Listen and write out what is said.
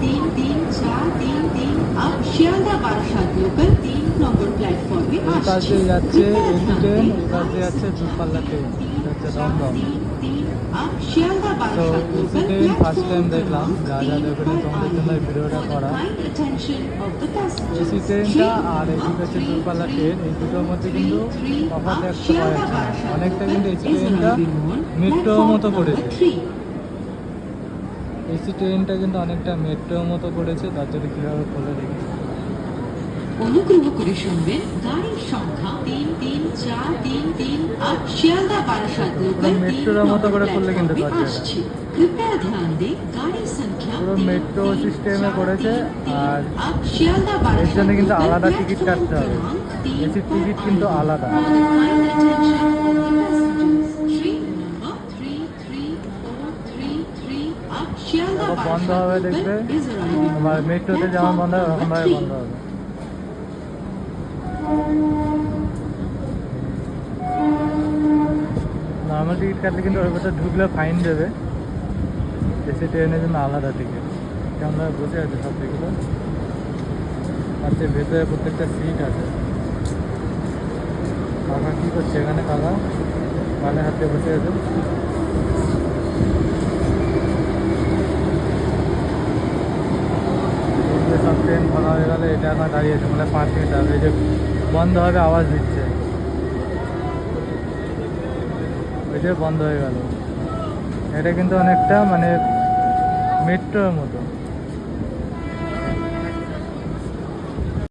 33433 अब শিয়ালদা বারাসাত লোকাল 3 নম্বর প্ল্যাটফর্মে আসছে। যাচ্ছে এসি ট্রেন, এবার যাচ্ছে দূরপাল্লা ট্রেন, যাচ্ছে দমদম। अब শিয়ালদা তো Barasat AC local train first time দেখলাম, যা যা দেখবেন তোমাদের জন্য এই ভিডিওটা করা। এসি ট্রেনটা আর এদিকে হচ্ছে দূরপাল্লা ট্রেন, এই দুটোর মধ্যে কিন্তু তফাৎ দেখতে পাওয়া যাচ্ছে না। অনেকটা কিন্তু এসি ট্রেনটা মেট্রোর মতো করেছে। এসি ট্রেনটা কিন্তু অনেকটা মেট্রোর মতো করেছে, তার জন্য কীভাবে খুলে দেখি। অনুগ্রহ করে শুনবেন গাড়ির সংখ্যা 33433 अब শিয়ালদা বারাসাত লোকাল মেট্রোর মতো করে করলে কিন্তু আসছে। कृपया ध्यान दें गाड़ी संख्या পুরো মেট্রো সিস্টেমে করেছে। আর अब শিয়ালদা এর বারাসাত জন্য কিন্তু লোকাল আলাদা টিকিট কাটতে হবে, এসির টিকিট কিন্তু আলাদা। বন্ধ হবে দেখবে, আবার মেট্রোতে যেমন বন্ধ হবে ওরকমভাবে বন্ধ হবে। নর্মাল টিকিট কাটলে কিন্তু ওর ভেতরে ঢুকলে ফাইন দেবে, এসি ট্রেনের জন্য আলাদা টিকিট। কেমন বসে আছে সব দিকগুলো, আর যে ভেতরে প্রত্যেকটা সিট আছে। কাকা কী করছে এখানে? কাকা মানে হাতে বসে আছে। সব ট্রেন ভাড়া হয়ে গেলে এটা এখন দাঁড়িয়ে আছে, মানে 5 মিনিট আগে যে বন্ধ হবে আওয়াজ দিচ্ছে, ওই যে বন্ধ হয়ে গেল। এটা কিন্তু অনেকটা মানে মেট্রোর মতো।